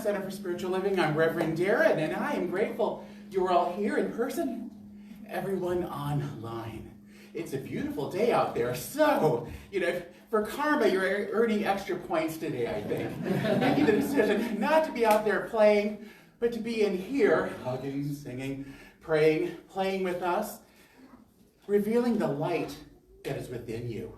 Center for Spiritual Living. I'm Reverend Darren, and I am grateful you're all here in person, everyone online. It's a beautiful day out there, so, for karma, you're earning extra points today, I think. Making the decision not to be out there playing, but to be in here, hugging, singing, praying, playing with us, revealing the light that is within you,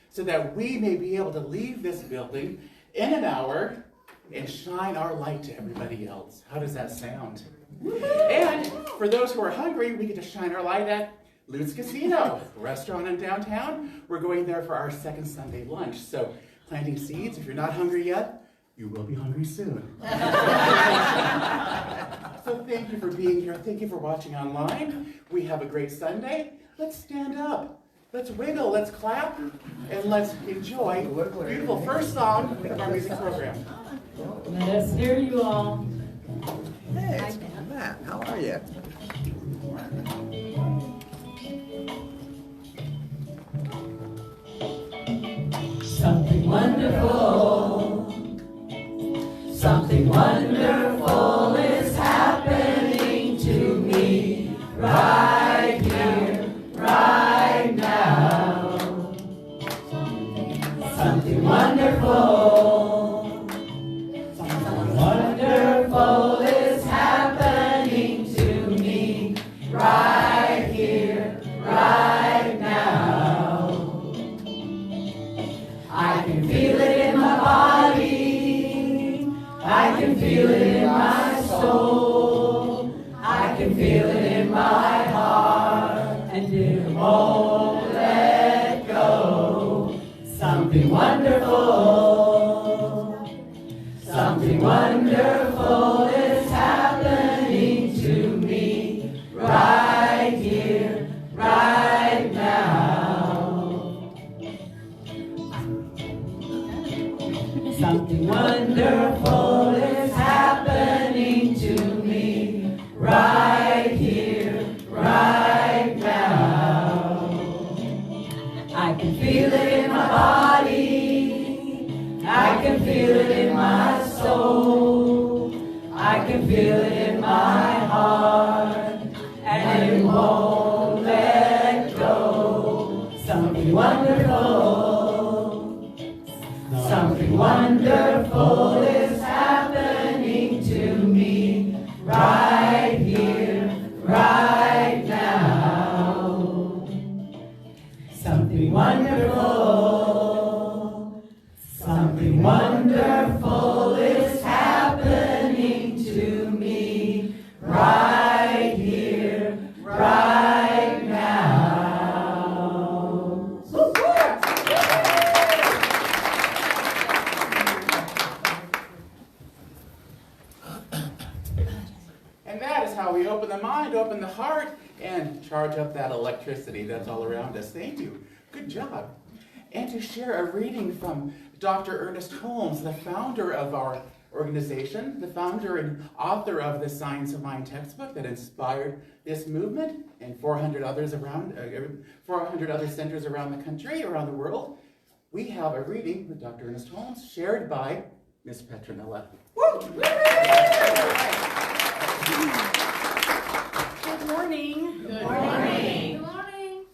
so that we may be able to leave this building in an hour and shine our light to everybody else. How does that sound? And for those who are hungry, we get to shine our light at Lutz Casino, a restaurant in downtown. We're going there for our second Sunday lunch. So planting seeds, if you're not hungry yet, you will be hungry soon. So thank you for being here. Thank you for watching online. We have a great Sunday. Let's stand up. Let's wiggle, let's clap, and let's enjoy the beautiful first song of our music program. Let us hear you all. Hey, it's Matt. How are you? Something wonderful, something wonderful is happening to me right here, right now. Something wonderful, something wonderful is happening to me right here, right now. I can feel it in my body, I can feel it in my soul, I can feel it in my heart, and it won't let go. Something wonderful, something wonderful is happening to me right here, right now. Something wonderful is happening to me right here, right now. I can feel it in my body, I can feel it in my soul, I can feel it in my heart, and it won't let go. Something wonderful, something wonderful is happening to me right here, right now. Something wonderful, something wonderful is happening to me right here, right now. And that is how we open the mind, open the heart, and charge up that electricity that's all around us. Thank you. Good job. And to share a reading from Dr. Ernest Holmes, the founder of our organization, the founder and author of the Science of Mind textbook that inspired this movement, and 400 others around, 400 other centers around the country, around the world. We have a reading with Dr. Ernest Holmes, shared by Miss Petronella. Woo! Good morning. Good morning. Good morning.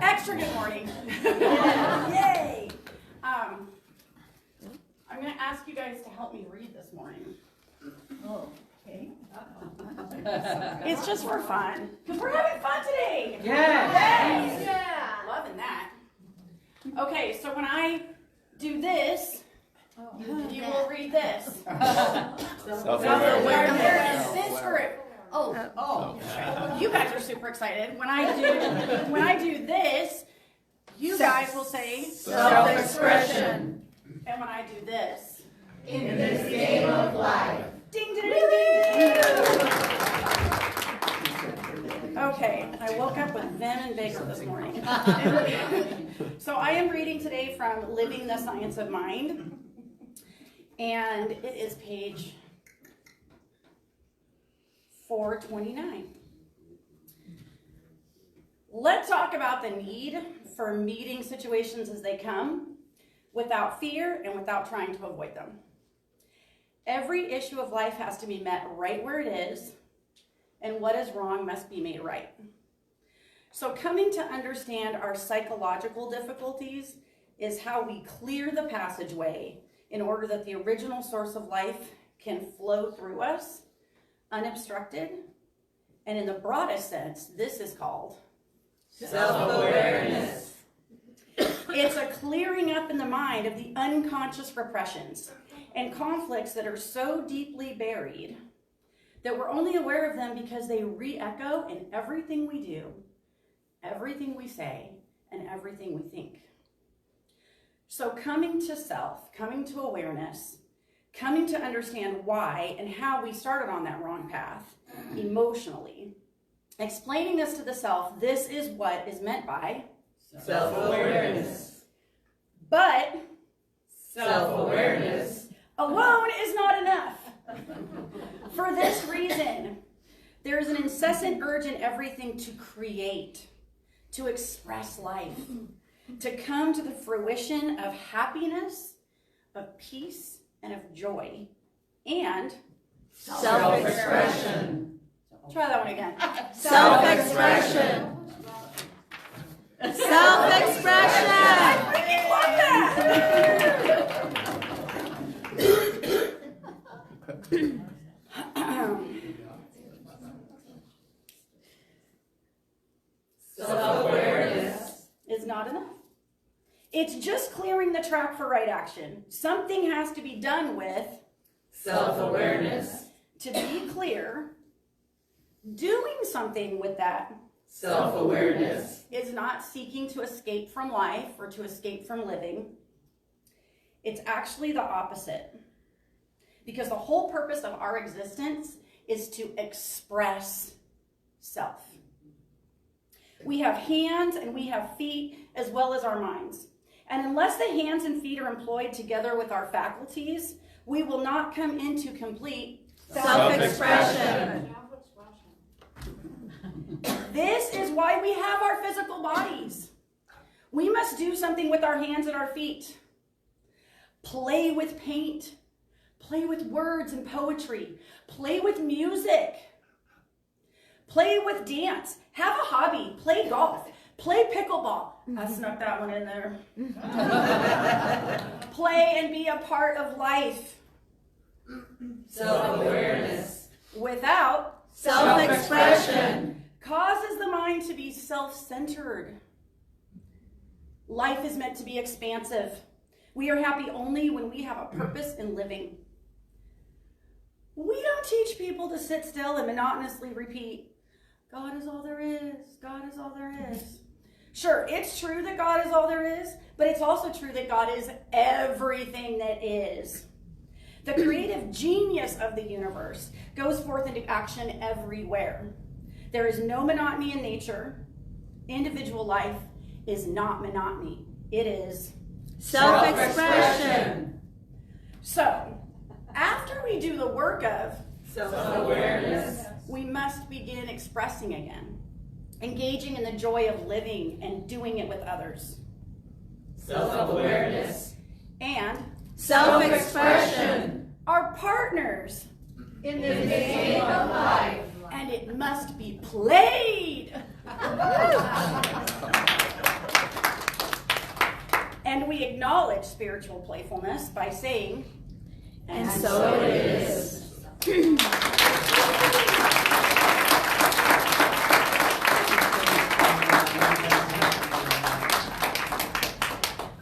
Extra good morning. Yay. I'm going to ask you guys to help me read this morning. Oh, okay. It's just for fun, because we're having fun today. Yes. Yeah. Loving that. Okay, so when I do this, you will read this. So this group. Oh. You guys are super excited. When I do this, you guys will say Self-expression. And when I do this, In this game of life. ding, ding, ding, ding. Okay, I woke up with vim and vigor this morning. So I am reading today from Living the Science of Mind, and it is page 429. Let's talk about the need for meeting situations as they come, without fear and without trying to avoid them. Every issue of life has to be met right where it is, and what is wrong must be made right. So coming to understand our psychological difficulties is how we clear the passageway in order that the original source of life can flow through us, unobstructed. And in the broadest sense, this is called self-awareness. It's a clearing up in the mind of the unconscious repressions and conflicts that are so deeply buried that we're only aware of them because they re-echo in everything we do, everything we say, and everything we think. So coming to self, coming to awareness, coming to understand why and how we started on that wrong path emotionally, explaining this to the self, this is what is meant by self-awareness. But self-awareness alone is not enough. For this reason, there is an incessant urge in everything to create, to express life, to come to the fruition of happiness, of peace, and of joy, and self-expression. Try that one again. Self-expression. Self-expression! I freaking love that! Self-awareness is not enough. It's just clearing the track for right action. Something has to be done with self-awareness. To be clear, doing something with that Self-awareness is not seeking to escape from life or to escape from living. It's actually the opposite. Because the whole purpose of our existence is to express self. We have hands and we have feet as well as our minds. And unless the hands and feet are employed together with our faculties, we will not come into complete self-expression. This is why we have our physical bodies. We must do something with our hands and our feet. Play with paint. Play with words and poetry. Play with music. Play with dance. Have a hobby. Play golf. Play pickleball. I snuck that one in there. Play and be a part of life. Self-awareness without self-expression causes the mind to be self-centered. Life is meant to be expansive. We are happy only when we have a purpose in living. We don't teach people to sit still and monotonously repeat, God is all there is, God is all there is. Sure, it's true that God is all there is, but it's also true that God is everything that is. The creative genius of the universe goes forth into action everywhere. There is no monotony in nature. Individual life is not monotony. It is self-expression. So, after we do the work of self-awareness, we must begin expressing again, engaging in the joy of living and doing it with others. Self-awareness And self-expression are partners in this game of life. and it must be played. And we acknowledge spiritual playfulness by saying, And so it is.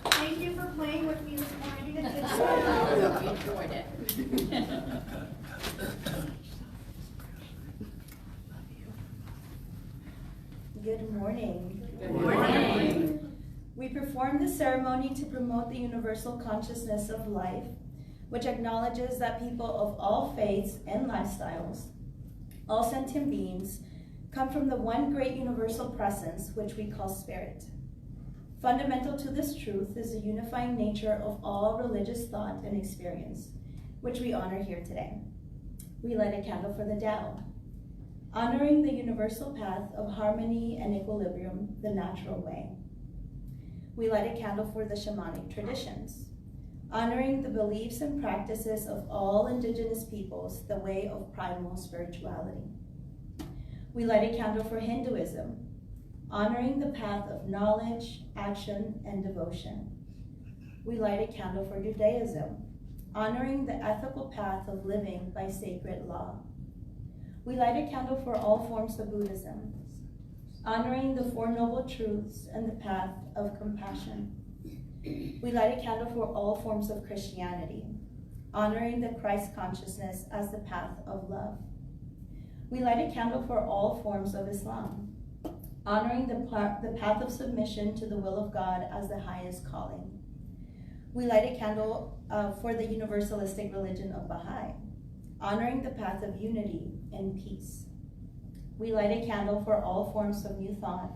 Thank you for playing with me this morning. We enjoyed it. Good morning. Good morning. We perform this ceremony to promote the universal consciousness of life, which acknowledges that people of all faiths and lifestyles, all sentient beings, come from the one great universal presence, which we call spirit. Fundamental to this truth is the unifying nature of all religious thought and experience, which we honor here today. We light a candle for the Tao, honoring the universal path of harmony and equilibrium, the natural way. We light a candle for the shamanic traditions, honoring the beliefs and practices of all indigenous peoples, the way of primal spirituality. We light a candle for Hinduism, honoring the path of knowledge, action, and devotion. We light a candle for Judaism, honoring the ethical path of living by sacred law. We light a candle for all forms of Buddhism, honoring the Four Noble Truths and the path of compassion. We light a candle for all forms of Christianity, honoring the Christ consciousness as the path of love. We light a candle for all forms of Islam, honoring the path of submission to the will of God as the highest calling. We light a candle for the universalistic religion of Baha'i, honoring the path of unity and peace. We light a candle for all forms of new thought,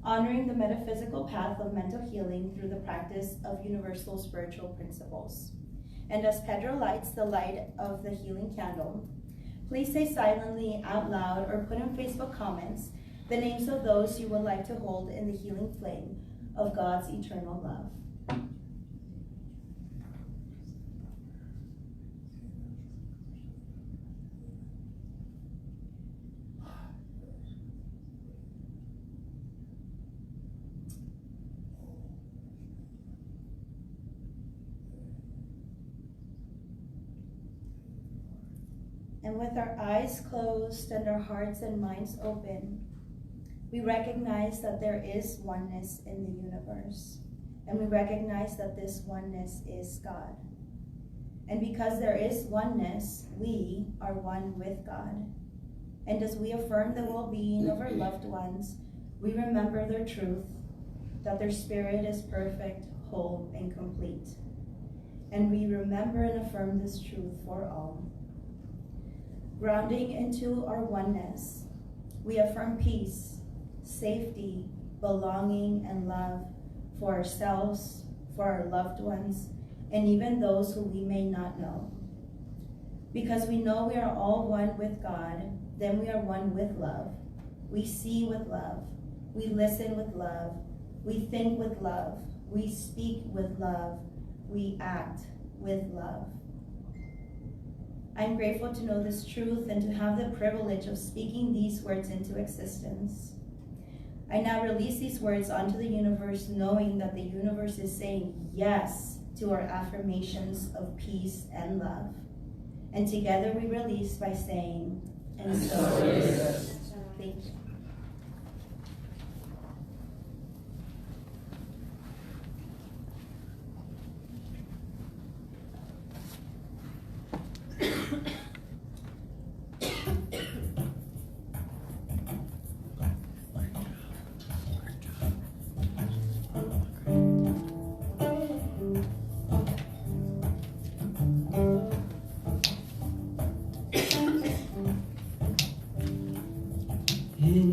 honoring the metaphysical path of mental healing through the practice of universal spiritual principles. And as Pedro lights the light of the healing candle, please say silently out loud or put in Facebook comments the names of those you would like to hold in the healing flame of God's eternal love. And with our eyes closed and our hearts and minds open, we recognize that there is oneness in the universe. And we recognize that this oneness is God. And because there is oneness, we are one with God. And as we affirm the well-being of our loved ones, we remember their truth, that their spirit is perfect, whole, and complete. And we remember and affirm this truth for all. Grounding into our oneness, we affirm peace, safety, belonging, and love for ourselves, for our loved ones, and even those who we may not know. Because we know we are all one with God, then we are one with love. We see with love. We listen with love. We think with love. We speak with love. We act with love. I'm grateful to know this truth and to have the privilege of speaking these words into existence. I now release these words onto the universe, knowing that the universe is saying yes to our affirmations of peace and love. And together we release by saying, and so it is. Thank you. In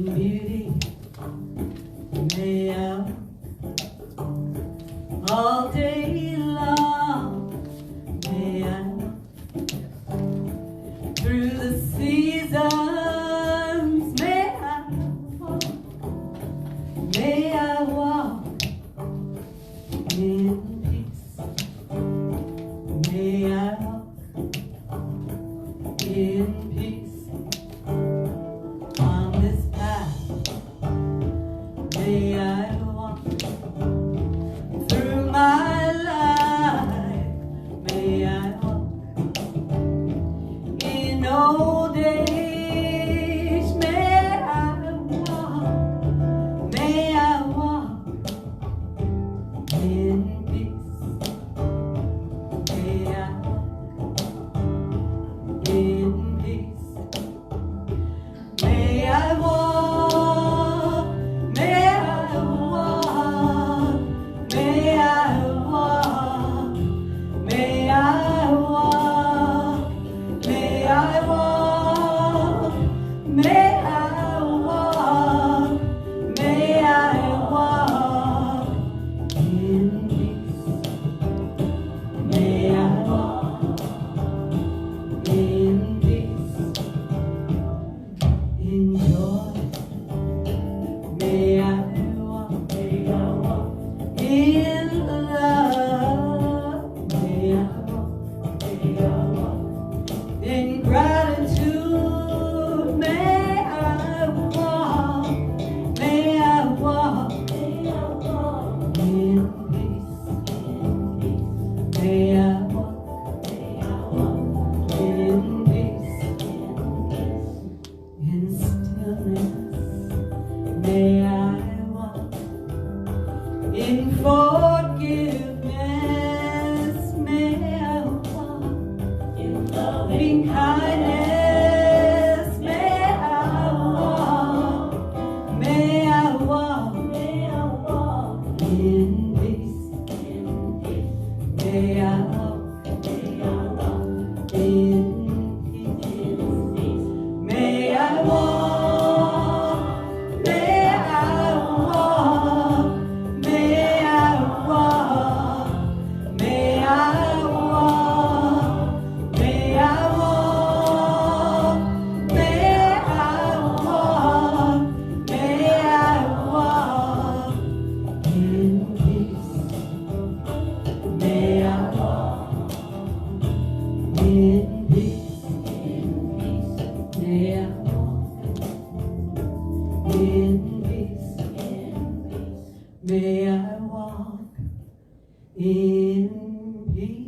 May I walk in peace, in stillness. May I walk in forgiveness. May I walk in loving kindness. May I walk. May I walk. May I walk in peace. May I walk. May I walk in peace. May I walk. May I walk. May I walk. May I walk. May I walk. May I walk. May I walk in peace. May I walk in peace. May I walk in peace. May I walk in peace.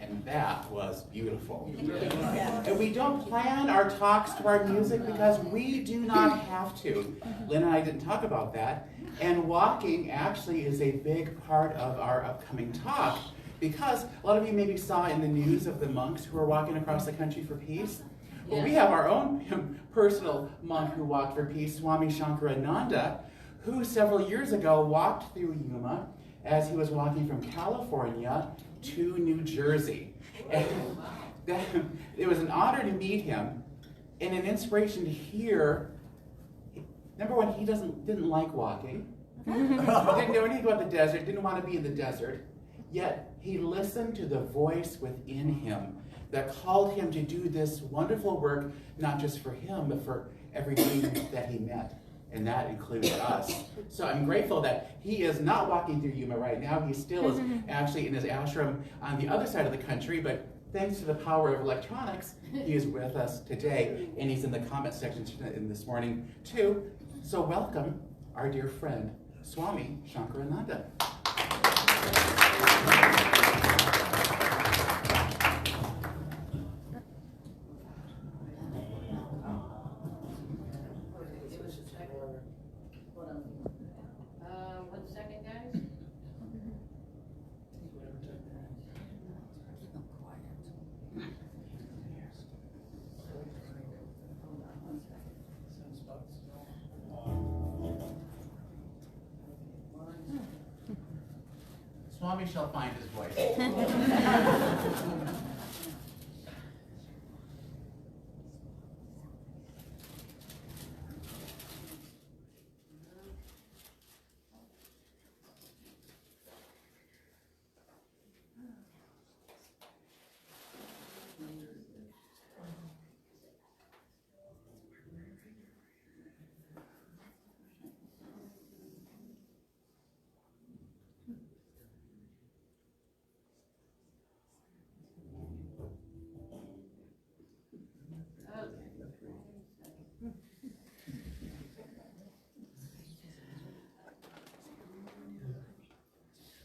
And that was beautiful. And we don't plan our talks to our music because we do not have to. Lynn and I didn't talk about that. And walking actually is a big part of our upcoming talk because a lot of you maybe saw in the news of the monks who are walking across the country for peace. Well, we have our own personal monk who walked for peace, Swami Sankarananda, who several years ago walked through Yuma as he was walking from California to New Jersey. And it was an honor to meet him and an inspiration to hear. Number one, he didn't like walking. Didn't know anything about the desert, didn't want to be in the desert. Yet he listened to the voice within him that called him to do this wonderful work, not just for him, but for everybody that he met. And that includes us. So I'm grateful that he is not walking through Yuma right now. He still is actually in his ashram on the other side of the country, but thanks to the power of electronics, he is with us today. And he's in the comment section this morning too. So welcome our dear friend, Swami Sankarananda. One second, guys. Swami shall find his voice.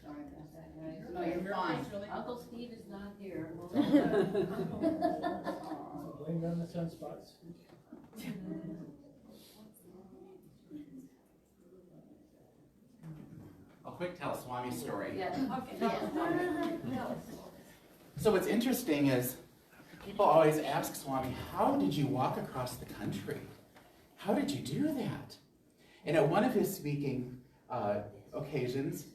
Sorry about that, guys. No, you're fine. Uncle Steve is not here. Blame it on the sunspots. I'll quick tell Swami's story. Yeah, okay. Tell us. So what's interesting is people always ask Swami, how did you walk across the country? How did you do that? And at one of his speaking occasions,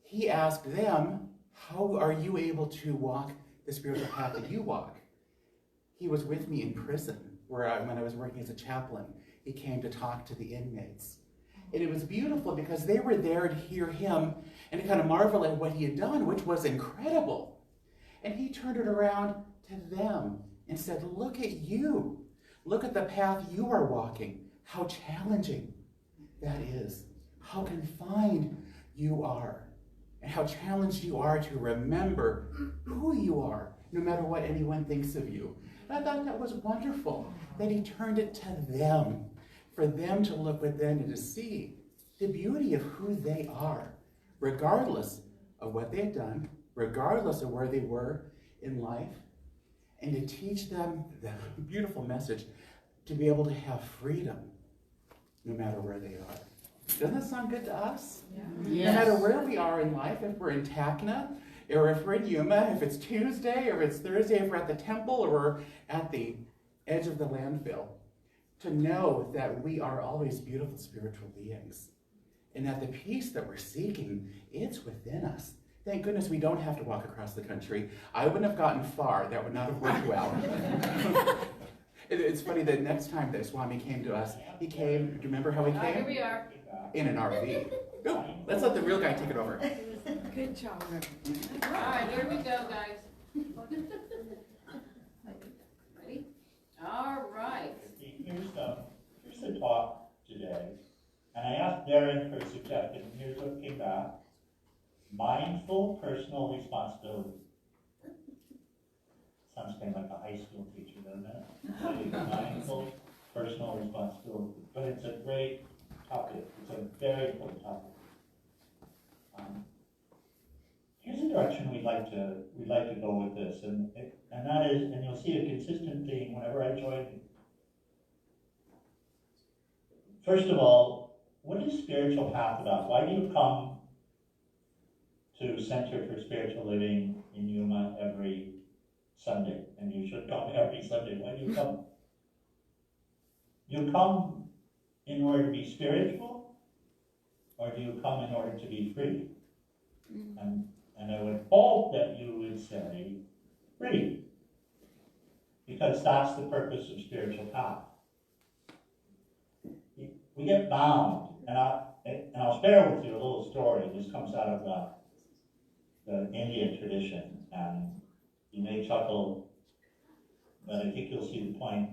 he asked them, how are you able to walk the spiritual path that you walk? He was with me in prison, when I was working as a chaplain. He came to talk to the inmates. And it was beautiful because they were there to hear him and to kind of marvel at what he had done, which was incredible. And he turned it around to them and said, look at you. Look at the path you are walking. How challenging that is. How confined you are. and how challenged you are to remember who you are, no matter what anyone thinks of you. I thought that was wonderful, that he turned it to them, for them to look within and to see the beauty of who they are, regardless of what they had done, regardless of where they were in life, and to teach them the beautiful message to be able to have freedom no matter where they are. Doesn't that sound good to us? Yeah. No Yes. matter where we are in life, if we're in Tacna, or if we're in Yuma, if it's Tuesday, or if it's Thursday, if we're at the temple, or we're at the edge of the landfill, to know that we are always beautiful spiritual beings, and that the peace that we're seeking, it's within us. Thank goodness we don't have to walk across the country. I wouldn't have gotten far. That would not have worked well. It's funny that next time that Swami came to us, he came, do you remember how he Here came? we are. In an RV. Go, let's let the real guy take it over. Good job, Reverend. All right, here we go, guys. Ready? All right. Here's the talk today. And I asked Darren for a suggestion, and here's what came back. Mindful personal responsibility. Sounds kind of like a high school teacher, doesn't it? Mindful personal responsibility. But it's a great topic. It's a very important topic. Here's the direction we'd like to go with this, and that is, and you'll see a consistent theme whenever I join you. First of all, what is spiritual path about? Why do you come to Center for Spiritual Living in Yuma every Sunday? And you should come every Sunday. Why do you come? You come in order to be spiritual, or do you come in order to be free? And I would hope that you would say free, because that's the purpose of spiritual path. We get bound, and I'll share with you a little story. This comes out of the Indian tradition, and you may chuckle, but I think you'll see the point.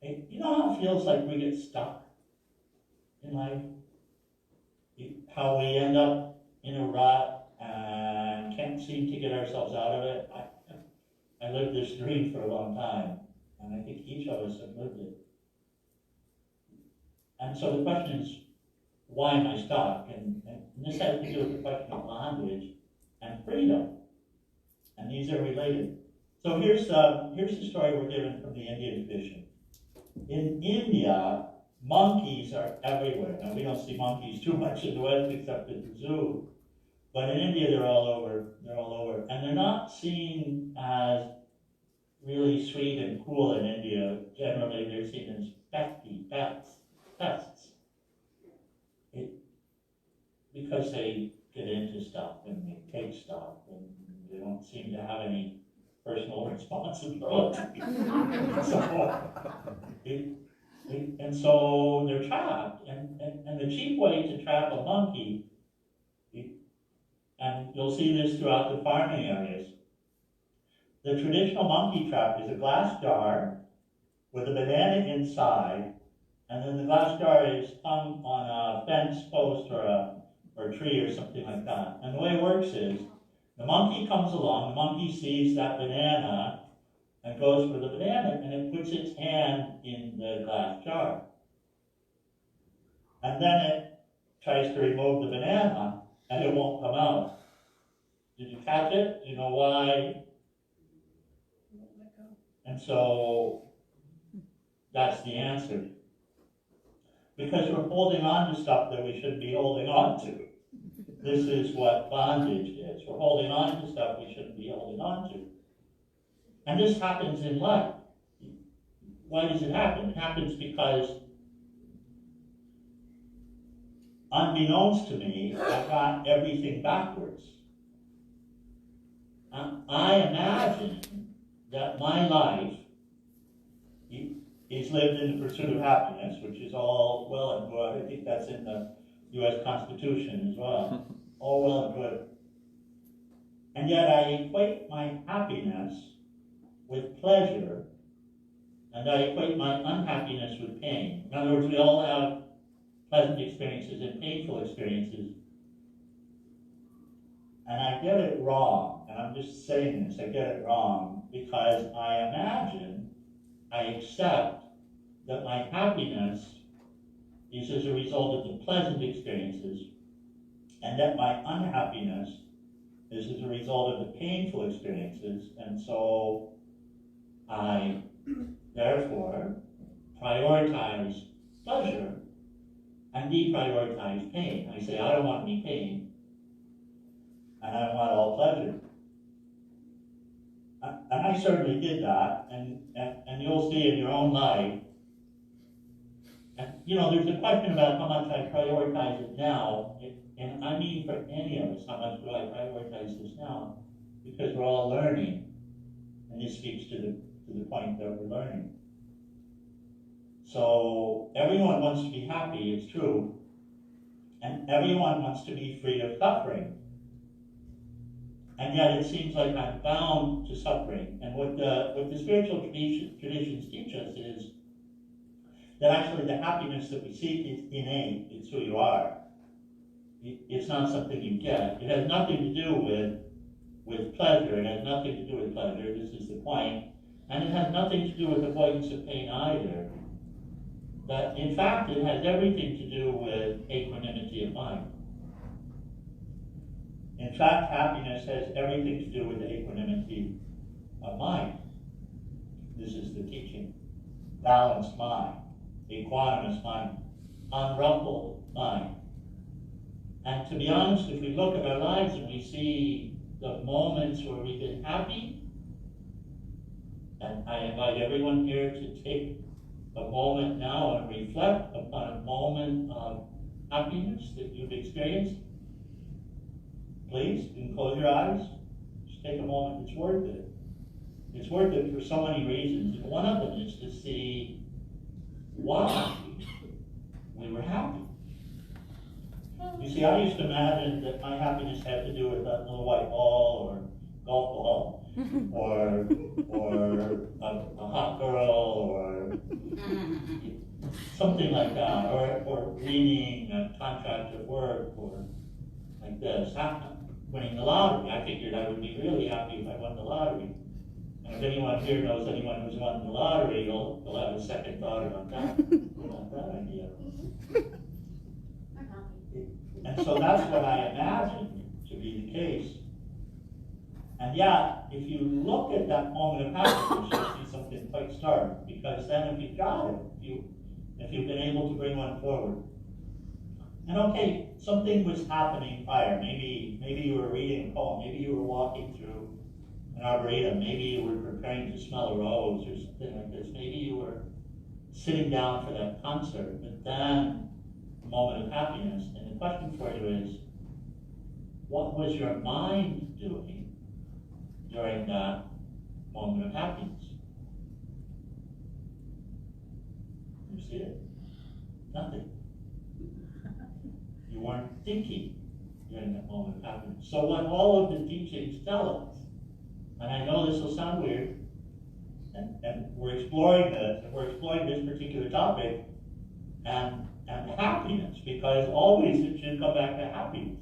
Hey, you know how it feels like we get stuck in life? How we end up in a rut and can't seem to get ourselves out of it. I lived this dream for a long time, and I think each of us have lived it. And so the question is, why am I stuck? And this has to do with the question of bondage and freedom. And these are related. So here's the story we're given from the Indian tradition. In India, monkeys are everywhere. Now, we don't see monkeys too much in the West except at the zoo. But in India, they're all over. They're all over. And they're not seen as really sweet and cool in India. Generally, they're seen as pesky pests. Because they get into stuff and they take stuff and they don't seem to have any personal responsibility. And so they're trapped. And the cheap way to trap a monkey, and you'll see this throughout the farming areas, the traditional monkey trap is a glass jar with a banana inside, and then the glass jar is hung on a fence post or a tree or something like that. And the way it works is, the monkey comes along, the monkey sees that banana and goes for the banana, and it puts its hand in the glass jar. And then it tries to remove the banana, and it won't come out. Did you catch it? Do you know why? And so that's the answer. Because we're holding on to stuff that we shouldn't be holding on to. This is what bondage is. We're holding on to stuff we shouldn't be holding on to. And this happens in life. Why does it happen? It happens because, unbeknownst to me, I got everything backwards. I imagine that my life is lived in the pursuit of happiness, which is all well and good. I think that's in the U.S. Constitution as well. All well and good. And yet I equate my happiness with pleasure, and I equate my unhappiness with pain. In other words, we all have pleasant experiences and painful experiences. And I get it wrong, and I'm just saying this, I get it wrong, because I imagine, I accept that my happiness is as a result of the pleasant experiences, and that my unhappiness is as a result of the painful experiences, and so I, therefore, prioritize pleasure and deprioritize pain. I say, I don't want any pain, and I want all pleasure. And I certainly did that, and you'll see in your own life. And you know, there's a question about how much I prioritize it now, and I mean for any of us, how much do I prioritize this now? Because we're all learning, and this speaks to the point that we're learning. So everyone wants to be happy, it's true, and everyone wants to be free of suffering. And yet it seems like I'm bound to suffering. And what the spiritual traditions teach us is that actually the happiness that we seek is innate. It's who you are. It's not something you get. It has nothing to do with pleasure. It has nothing to do with pleasure. This is the point. And it has nothing to do with avoidance of pain either. But in fact, it has everything to do with equanimity of mind. In fact, happiness has everything to do with the equanimity of mind. This is the teaching. Balanced mind, equanimous mind, unruffled mind. And to be honest, if we look at our lives and we see the moments where we've been happy, and I invite everyone here to take a moment now and reflect upon a moment of happiness that you've experienced. Please, you can close your eyes. Just take a moment. It's worth it. It's worth it for so many reasons. And one of them is to see why we were happy. You see, I used to imagine that my happiness had to do with that little white ball or golf ball or a hot girl or something like that, or winning a contract at work or like this. Winning the lottery. I figured I would be really happy if I won the lottery. And if anyone here knows anyone who's won the lottery, you'll have a second thought about that idea. And so that's what I imagined to be the case. And yet, if you look at that moment of happiness, you'll see something quite stark. Because then if you got it, if you've been able to bring one forward, and okay, something was happening prior. Maybe you were reading a poem. Maybe you were walking through an arboretum. Maybe you were preparing to smell a rose or something like this. Maybe you were sitting down for that concert. But then, a moment of happiness. And the question for you is, what was your mind doing during that moment of happiness? You see it? Nothing. You weren't thinking during that moment of happiness. So what all of the teachings tell us, and I know this will sound weird, and we're exploring this particular topic, and happiness, because always it should come back to happiness.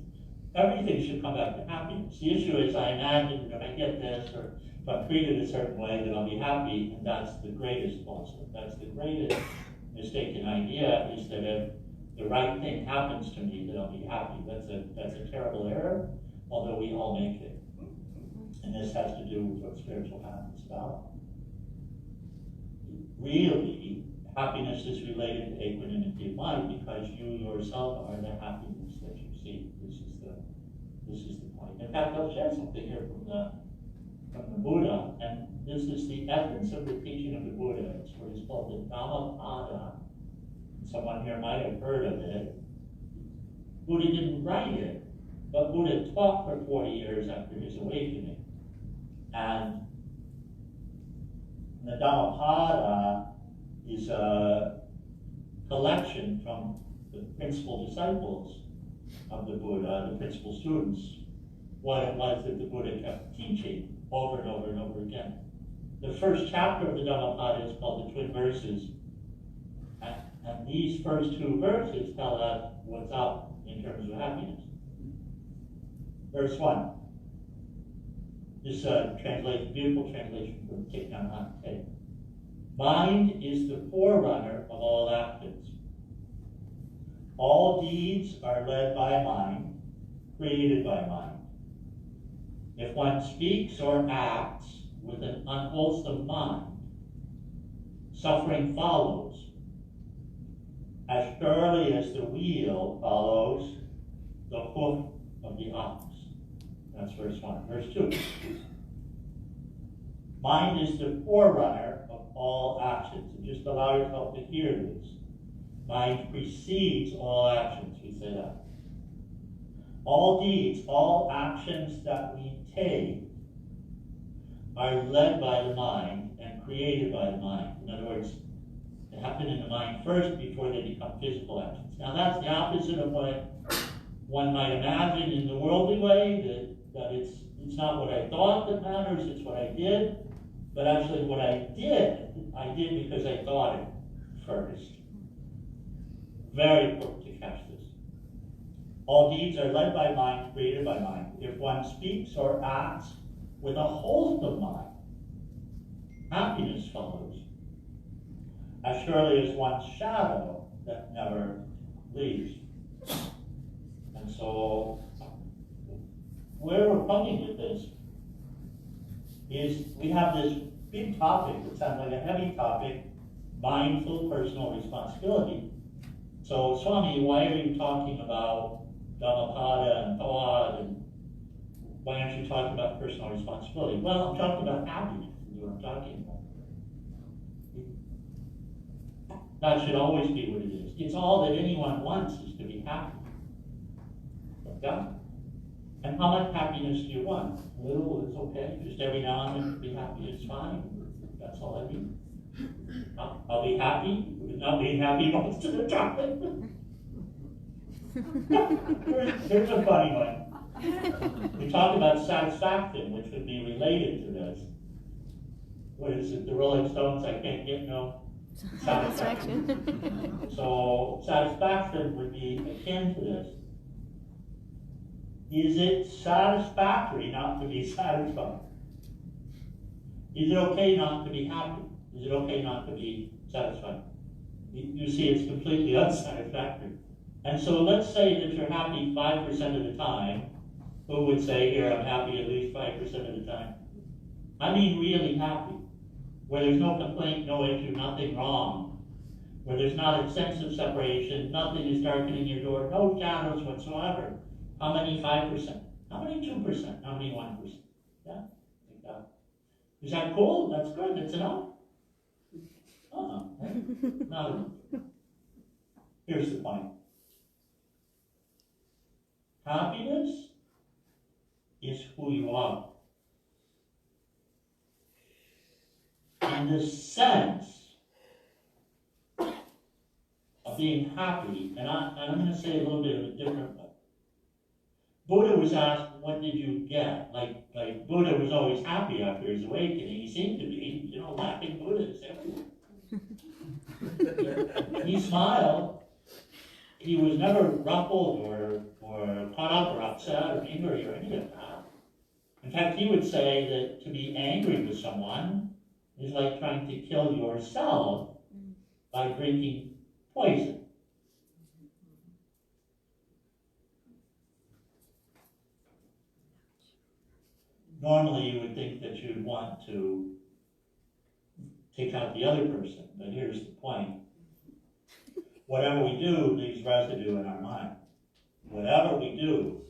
Everything should come back to happiness. The issue is I imagine that if I get this, or if I'm treated a certain way, that I'll be happy, and that's the greatest falsehood. That's the greatest mistaken idea, is that if the right thing happens to me, that I'll be happy. That's a terrible error, although we all make it. And this has to do with what spiritual happiness is about. Really, happiness is related to equanimity of mind, because you yourself are the happiness that you seek. This is the point. In fact, I'll share something here from the Buddha, and this is the essence of the teaching of the Buddha. It's what is called the Dhammapada. Someone here might have heard of it. Buddha didn't write it, but Buddha taught for 40 years after his awakening. And the Dhammapada is a collection from the principal disciples of the Buddha, the principal students, what it was that the Buddha kept teaching over and over and over again. The first chapter of the Dhammapada is called the Twin Verses. And these first two verses tell us what's up in terms of happiness. Verse 1. This translation, beautiful translation from Thich Nhat Hanh. Mind is the forerunner of all actions. All deeds are led by mind, created by mind. If one speaks or acts with an unwholesome mind, suffering follows, as surely as the wheel follows the hoof of the ox. That's verse 1. Verse 2. Mind is the forerunner of all actions. And just allow yourself to hear this. Mind precedes all actions. We say that. All deeds, all actions that we take are led by the mind and created by the mind. In other words, they happen in the mind first before they become physical actions. Now that's the opposite of what one might imagine in the worldly way, that it's not what I thought that matters, it's what I did. But actually what I did because I thought it first. Very quick to catch this. All deeds are led by mind, created by mind. If one speaks or acts with a wholesome mind, happiness follows, as surely as one's shadow that never leaves. And so, where we're coming with this is we have this big topic that sounds like a heavy topic, mindful personal responsibility. So, Swami, why are you talking about Dhammapada and thought, and why aren't you talking about personal responsibility? Well, I'm talking about happiness, is what I'm talking about. That should always be what it is. It's all that anyone wants is to be happy. Yeah? And how much happiness do you want? A little, it's okay. Just every now and then be happy, it's fine. That's all I need. I'll be happy. Not being happy most of the time. Here's a funny one. We talk about satisfaction, which would be related to this. What is it? The Rolling Stones, I can't get no satisfaction. So satisfaction would be akin to this. Is it satisfactory not to be satisfied? Is it okay not to be happy? Is it okay not to be satisfied? You see, it's completely unsatisfactory. And so let's say that you're happy 5% of the time. Who would say, here, I'm happy at least 5% of the time? I mean really happy. Where there's no complaint, no issue, nothing wrong. Where there's not a sense of separation, nothing is darkening your door, no shadows whatsoever. How many 5%? How many 2%? How many 1%? Yeah? Like that. Is that cool? That's good. That's enough? Right? Not enough. Here's the point. Happiness is who you are. In the sense of being happy, and I'm going to say a little bit of a different way. Buddha was asked, what did you get? Like Buddha was always happy after his awakening. He seemed to be, laughing Buddhas everywhere. He smiled. He was never ruffled or caught up or upset or angry or any of that. In fact, he would say that to be angry with someone is like trying to kill yourself by drinking poison. Normally, you would think that you'd want to take out the other person, but here's the point. Whatever we do leaves residue in our mind. Whatever we do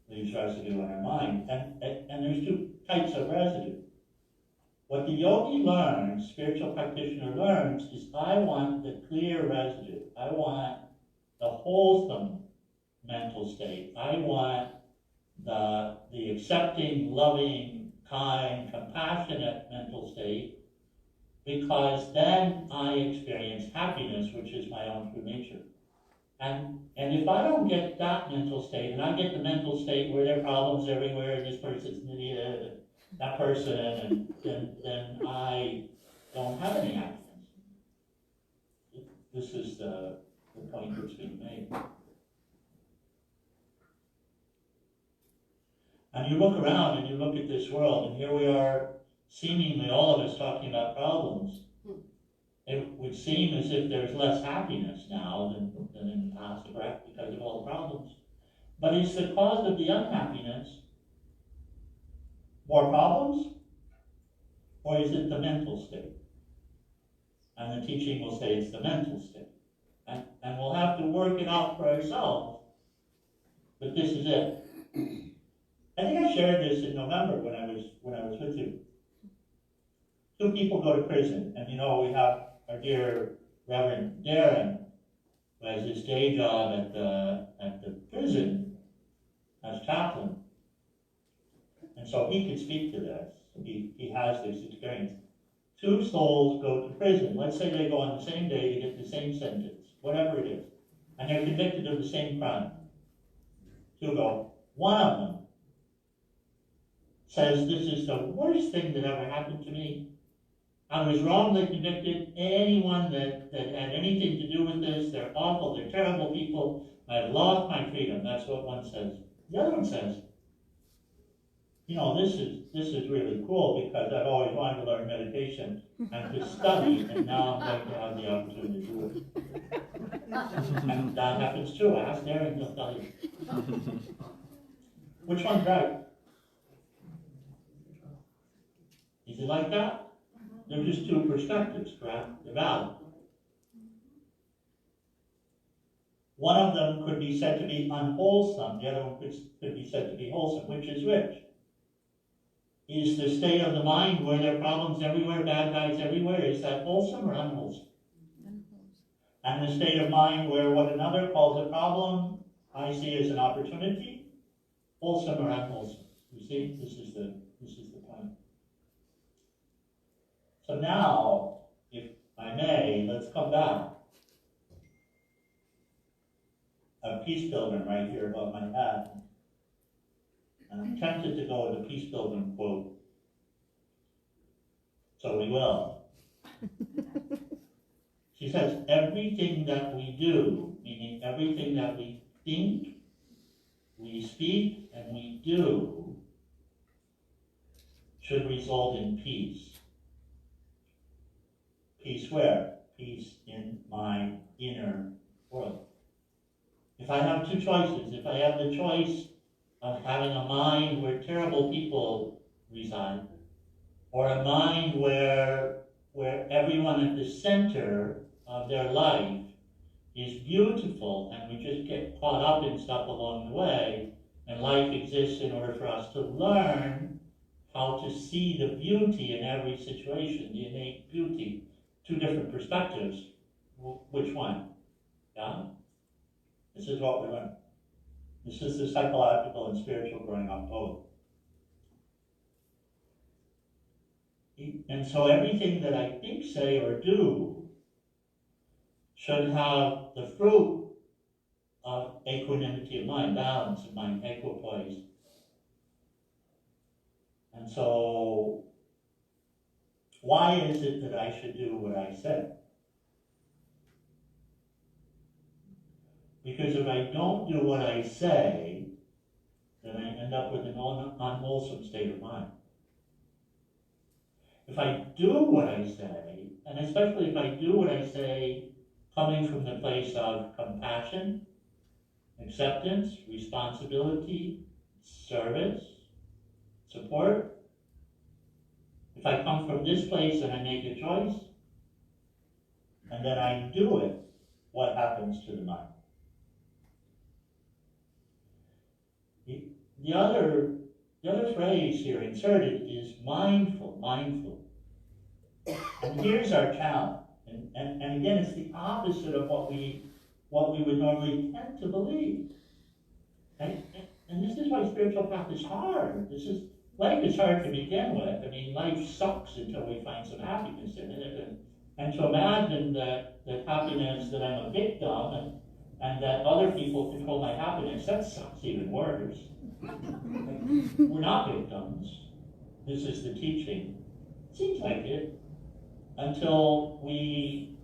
leaves residue in our mind. And there's two types of residue. What the yogi learns, spiritual practitioner learns, is I want the clear residue. I want the wholesome mental state. I want the accepting, loving, kind, compassionate mental state, because then I experience happiness, which is my own true nature. And if I don't get that mental state, and I get the mental state where there are problems everywhere, and this person's an idiot, and that person, and then I don't have any happiness. This is the point that's being made. And you look around and you look at this world, and here we are, seemingly all of us talking about problems. It would seem as if there's less happiness now than in the past, correct, because of all the problems. But is the cause of the unhappiness more problems? Or is it the mental state? And the teaching will say it's the mental state. And we'll have to work it out for ourselves. But this is it. I think I shared this in November when I was with you. 2 people go to prison, and we have our dear Reverend Darren, who has his day job at the prison as chaplain. And so he could speak to this. He has this experience. 2 souls go to prison. Let's say they go on the same day to get the same sentence, whatever it is, and they're convicted of the same crime. 2 go. One of them says, "This is the worst thing that ever happened to me. I was wrongly convicted. Anyone that had anything to do with this, they're awful, they're terrible people. I've lost my freedom." That's what one says. The other one says, this is really cool because I've always wanted to learn meditation and to study, and now I'm going to have the opportunity to do it. And that happens too. Ask Darren, he'll tell you. Which one's right? Is it like that? They're just 2 perspectives, correct? They're valid. One of them could be said to be unwholesome, the other one could be said to be wholesome. Which is which? Is the state of the mind where there are problems everywhere, bad guys everywhere, is that wholesome or unwholesome? And the state of mind where what another calls a problem, I see as an opportunity, wholesome or unwholesome? You see, this is the point. So now, if I may, let's come back. A peace building right here above my head. And I'm tempted to go with a peace building quote. So we will. She says, everything that we do, meaning everything that we think, we speak, and we do, should result in peace. Peace where? Peace in my inner world. If I have 2 choices, if I have the choice of having a mind where terrible people reside, or a mind where everyone at the center of their life is beautiful, and we just get caught up in stuff along the way, and life exists in order for us to learn how to see the beauty in every situation, the innate beauty. 2 different perspectives. Which one? Yeah? This is what we learn. This is the psychological and spiritual growing up both. And so everything that I think, say, or do should have the fruit of equanimity of mind, balance of mind, equipoise. And so, why is it that I should do what I say? Because if I don't do what I say, then I end up with an unwholesome state of mind. If I do what I say, and especially if I do what I say coming from the place of compassion, acceptance, responsibility, service, support, if I come from this place and I make a choice, and then I do it, what happens to the mind? The other phrase here inserted is mindful, mindful. And here's our challenge. And again, it's the opposite of what we would normally tend to believe. And this is why spiritual path is hard. Life is hard to begin with. I mean, life sucks until we find some happiness in it. And to imagine that happiness, that I'm a victim, and that other people control my happiness, that sucks even worse. We're not victims. This is the teaching. Seems like it. Until we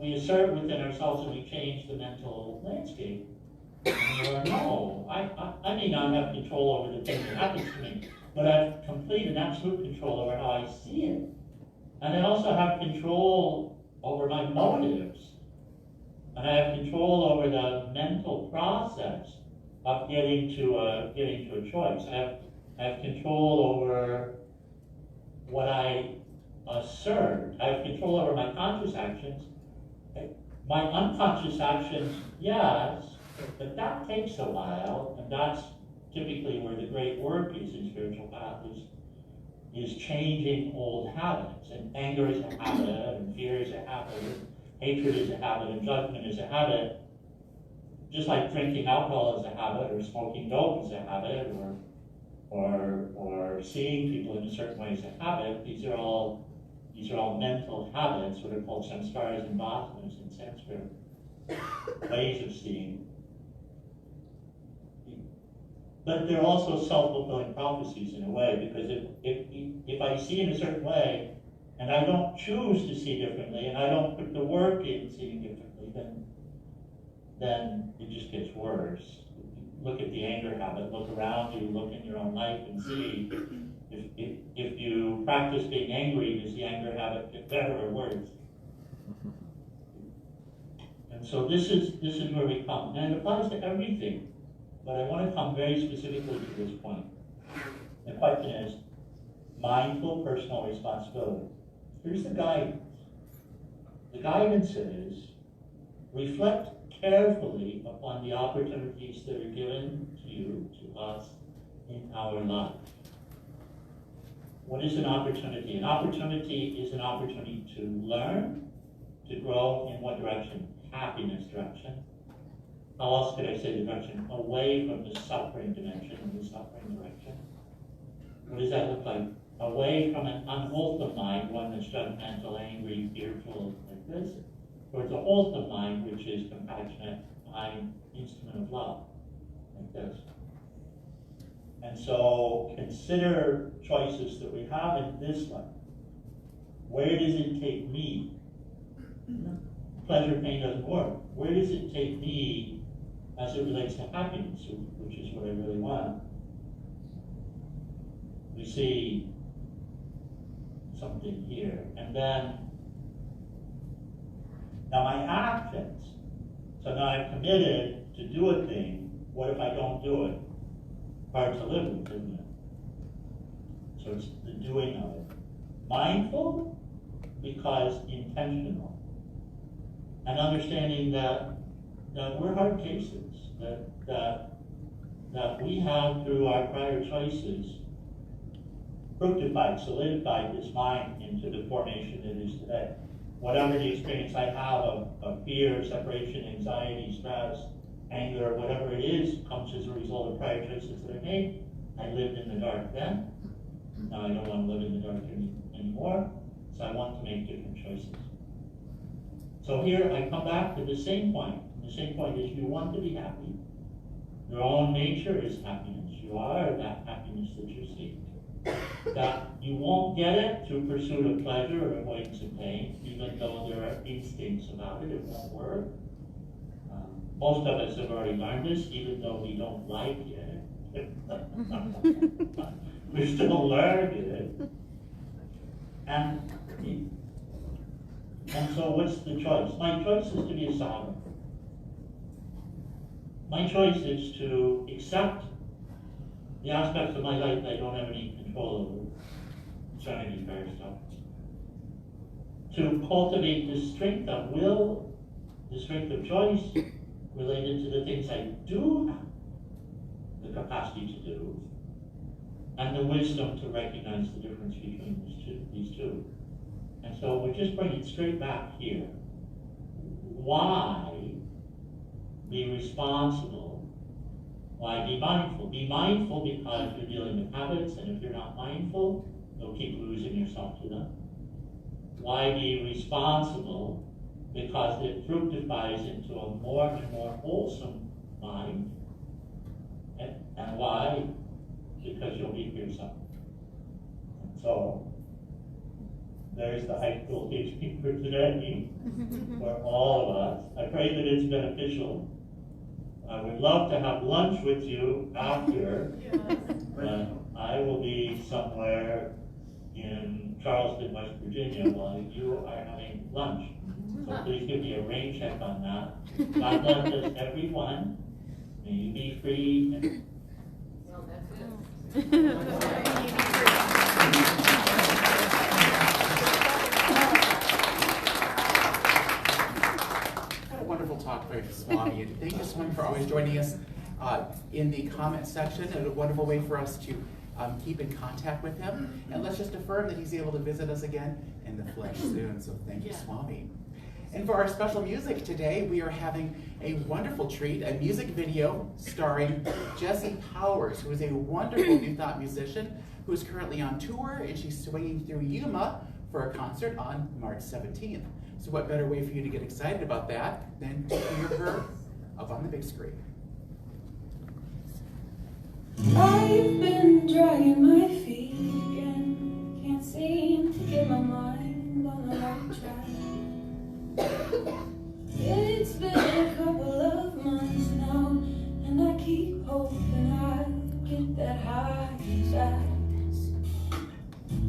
assert within ourselves and we change the mental landscape. And we learn, no, I may not have control over the thing that happens to me, but I have complete and absolute control over how I see it. And I also have control over my motives. And I have control over the mental process of getting to a choice. I have control over what I assert. I have control over my conscious actions. My unconscious actions, yes, but that takes a while, and that's typically where the great work is in spiritual path, is changing old habits. And anger is a habit, and fear is a habit, and hatred is a habit, and judgment is a habit. Just like drinking alcohol is a habit, or smoking dope is a habit, or seeing people in a certain way is a habit. These are all mental habits, what are called samskaras and vasanas in Sanskrit, ways of seeing. But they're also self-fulfilling prophecies in a way, because if I see in a certain way, and I don't choose to see differently, and I don't put the work in seeing differently, then it just gets worse. Look at the anger habit, look around you, look in your own life and see if you practice being angry, does the anger habit get better or worse? And so this is where we come. And it applies to everything. But I want to come very specifically to this point. The question is mindful personal responsibility. Here's the guidance. The guidance is reflect carefully upon the opportunities that are given to you, to us, in our life. What is an opportunity? An opportunity is an opportunity to learn, to grow in what direction? Happiness direction. How else could I say the direction? Away from the suffering dimension and the suffering direction. What does that look like? Away from an unwholesome mind, one that's judgmental, angry, fearful, like this, towards a wholesome mind, which is compassionate, kind, instrument of love, like this. And so consider choices that we have in this life. Where does it take me? Pleasure, pain doesn't work. Where does it take me as it relates to happiness, which is what I really want? We see something here. And then, now my actions. So now I've committed to do a thing. What if I don't do it? Hard to live with, isn't it? So it's the doing of it. Mindful because intentional. And understanding that we're hard cases, that we have, through our prior choices, fructified, solidified this mind into the formation it is today. Whatever the experience I have of fear, separation, anxiety, stress, anger, whatever it is, comes as a result of prior choices that I made. I lived in the dark then. Now I don't want to live in the dark anymore, so I want to make different choices. So here I come back to the same point. The same point is you want to be happy. Your own nature is happiness. You are that happiness that you seek. That you won't get it through pursuit of pleasure or avoidance of pain, even though there are instincts about it. It won't work. Most of us have already learned this, even though we don't like it. We still learn it. And so what's the choice? My choice is to be a sovereign. My choice is to accept the aspects of my life I don't have any control over, concerning the fair stuff. To cultivate the strength of will, the strength of choice, related to the things I do have the capacity to do, and the wisdom to recognize the difference between these two. And so we're just bringing it straight back here. Why be responsible? Why be mindful? Be mindful because you're dealing with habits, and if you're not mindful, you'll keep losing yourself to them. Why be responsible? Because it fructifies into a more and more wholesome mind. And why? Because you'll be yourself. And so, there's the high school teaching for today for all of us. I pray that it's beneficial. I would love to have lunch with you after, but I will be somewhere in Charleston, West Virginia, while you are having lunch. So please give me a rain check on that. God bless us, everyone. May you be free. Well, that's it. What a wonderful talk by Swami. And thank you, Swami, for always joining us in the comment section. And a wonderful way for us to keep in contact with him. And let's just affirm that he's able to visit us again in the flesh soon. So thank you, Swami. And for our special music today, we are having a wonderful treat, a music video starring Jessie Powers, who is a wonderful New Thought musician who is currently on tour, and she's swinging through Yuma for a concert on March 17th. So what better way for you to get excited about that than to hear her up on the big screen. I've been dragging my feet again, can't seem to get my mind on the right track. It's been a couple of months now, and I keep hoping I'll get that high back.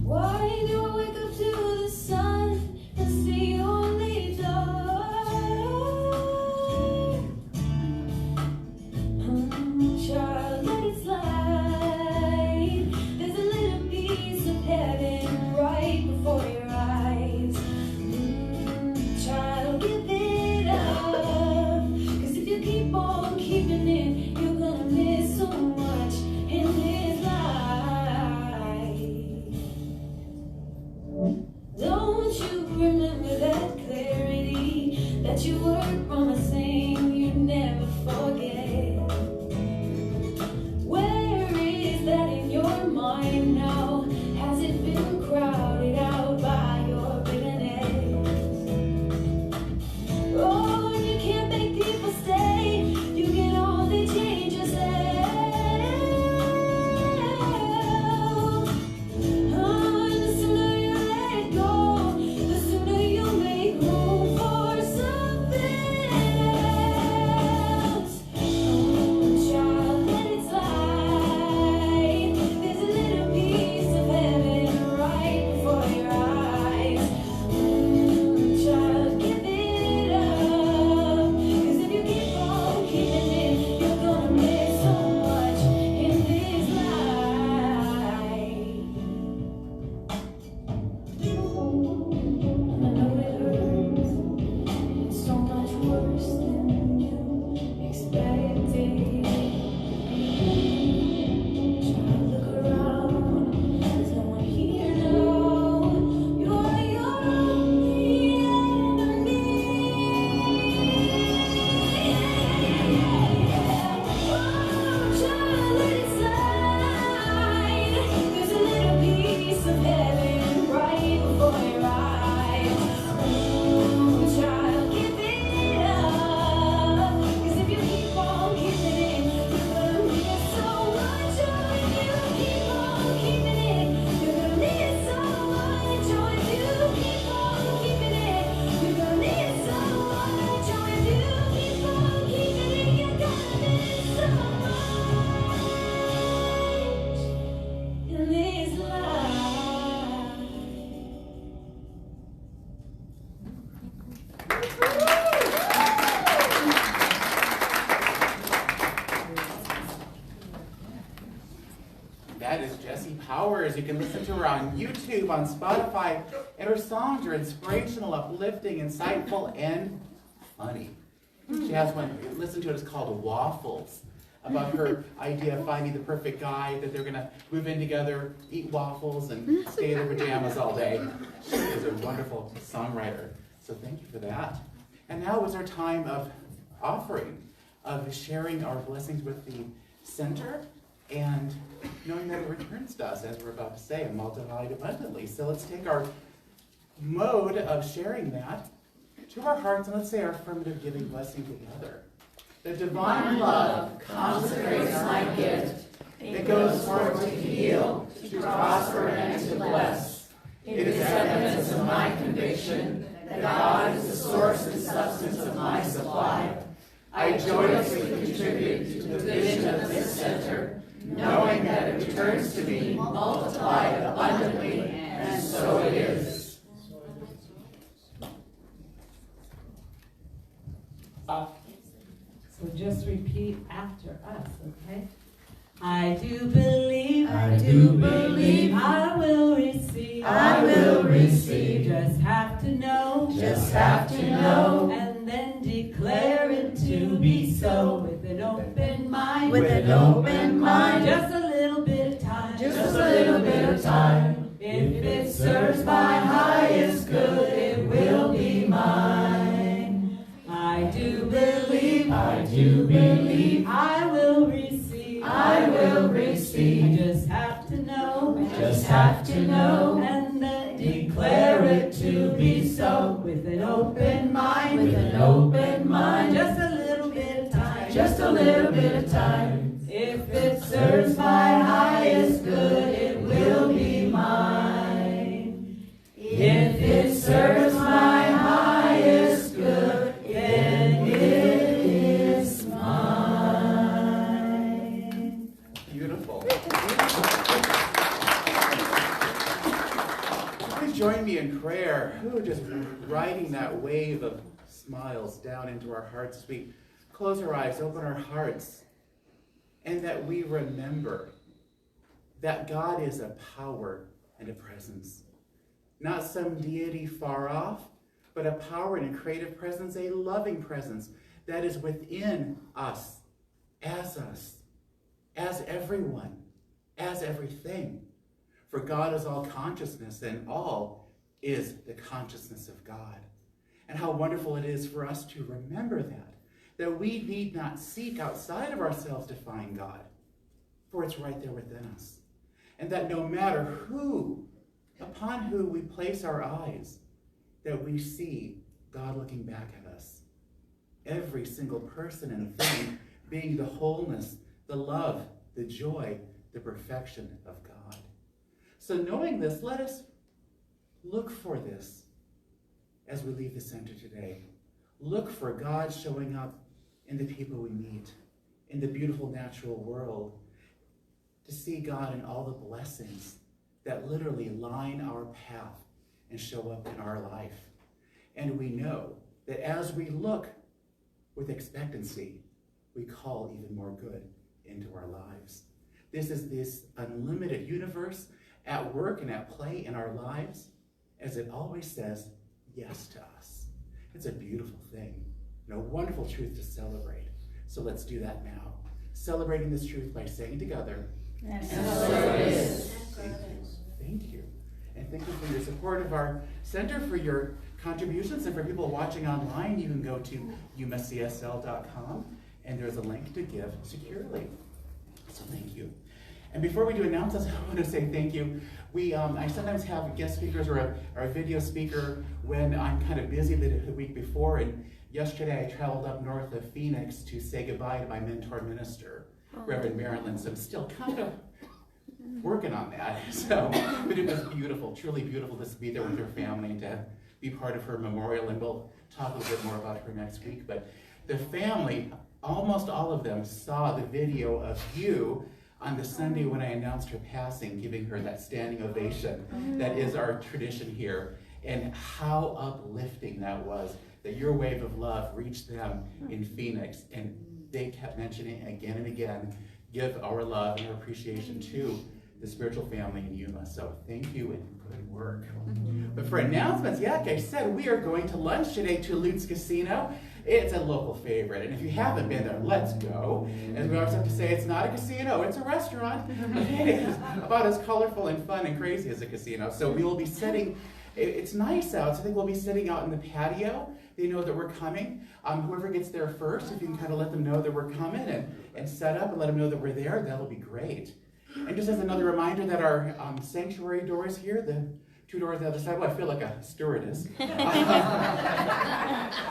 Why do I wake up to the sun and see only dark? Child, let it slide. There's a little piece of heaven right before your eyes. Child, give it up. 'Cause if you keep on keeping it, you're gonna miss so much in this life. Don't you remember that clarity that you were promising you'd never forget? Where is that in your mind now? Has it been crowded out by your bitterness? Oh, you can't make people stay. You can only change yourself. Oh, and the sooner you let go, the sooner you make room for something else. Oh, child, let it slide. There's a little piece of heaven right before your eyes. Child, give it up. 'Cause if you keep on keeping it, you're gonna miss so much in this life. And I know it hurts. It's so much worse than you expected. Child, look around. There's no one here now. You're your only enemy. Oh, child, let it slide. There's a little piece of heaven right before your eyes. Oh, child, give it up. 'Cause if you keep on keeping it, you're gonna miss so much. Oh, if you keep on keeping it, you're gonna miss so much. Oh, if you keep on keeping it, you're gonna miss so much. Oh, if you keep on keeping it, you're gonna miss so much in this life. That is Jessie Powers. You can listen to her on YouTube, on Spotify, and her songs are inspirational, uplifting, insightful, and funny. She has one, listen to it, it's called Waffles, about her idea of finding the perfect guy, that they're going to move in together, eat waffles, and stay in their pajamas all day. She is a wonderful songwriter, so thank you for that. And now is our time of offering, of sharing our blessings with the center, and knowing that it returns to us, as we're about to say, and multiplied abundantly. So let's take our mode of sharing that to our hearts, and let's say our affirmative giving blessing together. The divine love consecrates my gift. It goes forth to heal, to prosper, and to bless. It is evidence of my conviction that God is the source and substance of my supply. I I joyously contribute to the vision of this center, knowing that it returns to me multiplied abundantly, and so it is. So just repeat after us, okay? I do believe, I do believe, I will receive, I will receive, just have to know, just have to know, and then declare it to be so with an open mind, with an open mind, just a little bit of time, just a little bit of time. If it serves my highest good, it will be mine. I do believe, I do believe, I will receive, I will I receive, just have to know, just have to know, and then declare it to be so with an open mind, with an open mind, just a little bit of time, just a little bit of time. if it serves my highest good, it will be mine. If it serves my highest good, then it is mine. Beautiful. Please join me in prayer. Ooh, just riding that wave of smiles down into our hearts as we close our eyes, open our hearts, and that we remember that God is a power and a presence. Not some deity far off, but a power and a creative presence, a loving presence that is within us, as everyone, as everything. For God is all consciousness, and all is the consciousness of God. And how wonderful it is for us to remember that we need not seek outside of ourselves to find God, for it's right there within us. And that no matter upon who we place our eyes, that we see God looking back at us. Every single person and thing being the wholeness, the love, the joy, the perfection of God. So knowing this, let us look for this as we leave the center today. Look for God showing up in the people we meet, in the beautiful natural world, to see God in all the blessings that literally line our path and show up in our life. And we know that as we look with expectancy, we call even more good into our lives. This is this unlimited universe at work and at play in our lives, as it always says yes to us. It's a beautiful thing and a wonderful truth to celebrate. So let's do that now. Celebrating this truth by saying together, And so it is. Thank you. And thank you for your support of our center, for your contributions, and for people watching online, you can go to YCSL.com, and there's a link to give securely. So thank you. And before we do announcements, I want to say thank you. I sometimes have guest speakers or a video speaker when I'm kind of busy the week before, and yesterday I traveled up north of Phoenix to say goodbye to my mentor minister, Reverend Marilyn, so I'm still kind of working on that. So, but it was beautiful, truly beautiful to be there with her family and to be part of her memorial, and we'll talk a little bit more about her next week. But the family, almost all of them, saw the video of you on the Sunday when I announced her passing, giving her that standing ovation. That is our tradition here. And how uplifting that was, that your wave of love reached them in Phoenix, and they kept mentioning again and again, give our love and our appreciation to the spiritual family in Yuma. So thank you and good work. But for announcements, yeah, like I said, we are going to lunch today to Lutz Casino. It's a local favorite, and if you haven't been there, let's go. As we always have to say, it's not a casino, it's a restaurant. It is about as colorful and fun and crazy as a casino. So we will be sitting, it's nice out, so I think we'll be sitting out in the patio. They know that we're coming. Whoever gets there first, if you can kind of let them know that we're coming and set up and let them know that we're there, that'll be great. And just as another reminder that our sanctuary doors here, the two doors on the other side, well, I feel like a stewardess.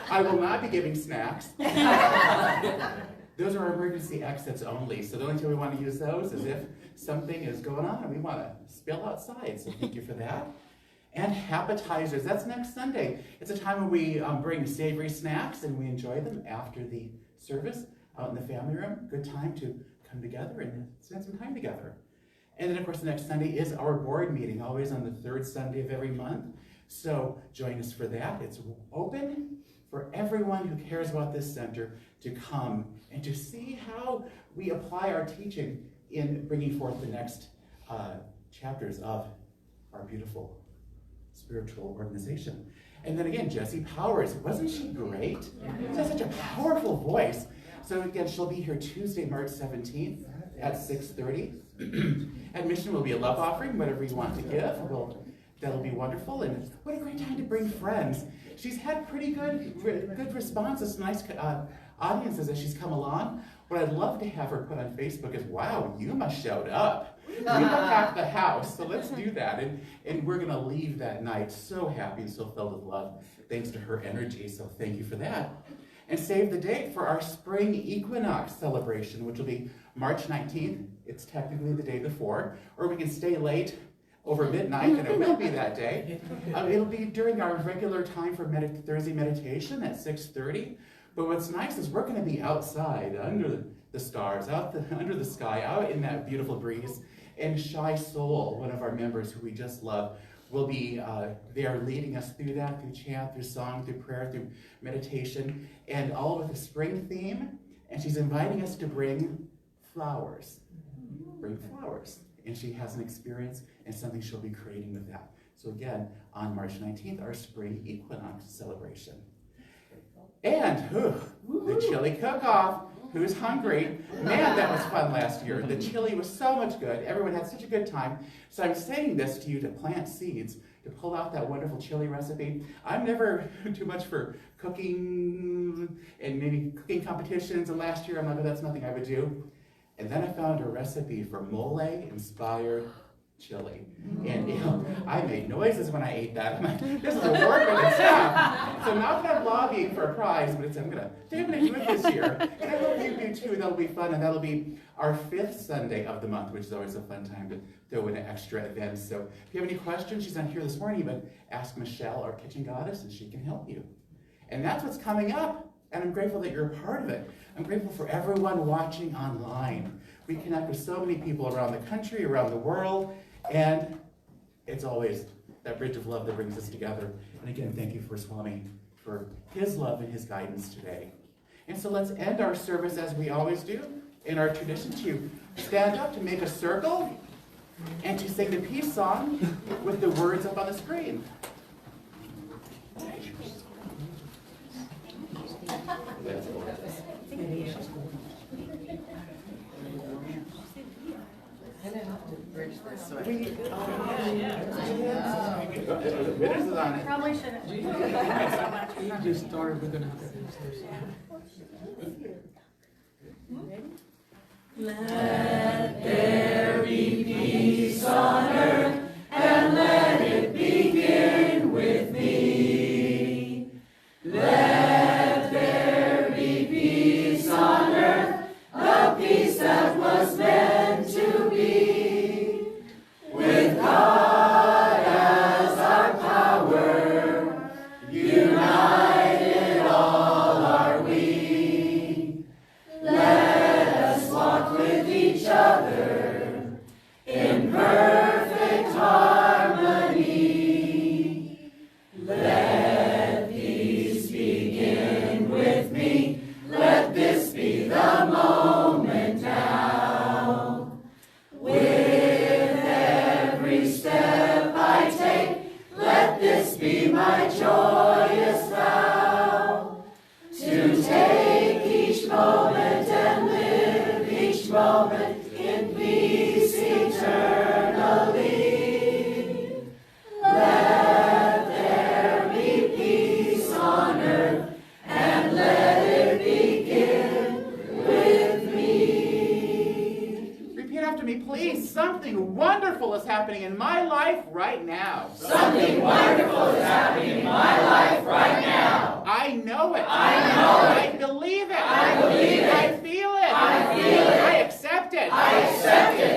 I will not be giving snacks. Those are our emergency exits only, so the only time we want to use those is if something is going on and we want to spill outside, so thank you for that. And appetizers, that's next Sunday. It's a time when we bring savory snacks and we enjoy them after the service out in the family room. Good time to come together and spend some time together. And then, of course, the next Sunday is our board meeting, always on the third Sunday of every month. So join us for that. It's open for everyone who cares about this center to come and to see how we apply our teaching in bringing forth the next chapters of our beautiful spiritual organization. And then again, Jessie Powers, wasn't she great? She has such a powerful voice. So again, she'll be here Tuesday, March 17th at 6:30. Admission will be a love offering, whatever you want to give. That'll be wonderful, and what a great time to bring friends. She's had pretty good responses, nice audiences as she's come along. What I'd love to have her put on Facebook is, wow, Yuma showed up. Yuma packed the house, so let's do that. And we're gonna leave that night so happy and so filled with love, thanks to her energy, so thank you for that. And save the date for our spring equinox celebration, which will be March 19th. It's technically the day before, or we can stay late over midnight, and it will be that day. It'll be during our regular time for Thursday meditation at 6:30. But what's nice is we're going to be outside, under the stars, under the sky, out in that beautiful breeze. And Shy Soul, one of our members who we just love, will be there leading us through that, through chant, through song, through prayer, through meditation, and all with a spring theme. And she's inviting us to bring flowers. Bring flowers. And she has an experience and something she'll be creating with that. So again, on March 19th, our spring equinox celebration. And the chili cook-off. Who's hungry? Man, that was fun last year. The chili was so much good. Everyone had such a good time. So I'm saying this to you to plant seeds, to pull out that wonderful chili recipe. I'm never too much for cooking and maybe cooking competitions. And last year, I'm like, oh, that's nothing I would do. And then I found a recipe for mole-inspired chili. And I made noises when I ate that. I'm like, this is award-winning stuff. So not that I'm lobbying for a prize, but I'm gonna do it this year. And I hope you do too. That'll be fun, and that'll be our 5th Sunday of the month, which is always a fun time to throw in extra events. So if you have any questions, she's not here this morning, but ask Michelle, our kitchen goddess, and she can help you. And that's what's coming up. And I'm grateful that you're a part of it. I'm grateful for everyone watching online. We connect with so many people around the country, around the world, and it's always that bridge of love that brings us together. And again, thank you for Swami, for his love and his guidance today. And so let's end our service as we always do, in our tradition, to stand up, to make a circle, and to sing the peace song with the words up on the screen. That's gorgeous. Probably shouldn't. You just started, we're gonna have to finish this. Let there be peace on earth, and let it begin with me. Let there be peace on earth, the peace that was meant to be. With God as our power, united all are we. Let us walk with each other in perfect harmony. Let peace begin with me. Let this be the moment now. With every step I take, let this be my joyous vow. To take each moment and live each moment in peace eternally. Let there be peace on earth, and let it begin with me. Repeat after me, please. Something wonderful is happening in my life right now. Something wonderful is happening in my life right now. I know it. I know it. I believe it. I believe it. I feel it. I feel it. I accept it. I accept it.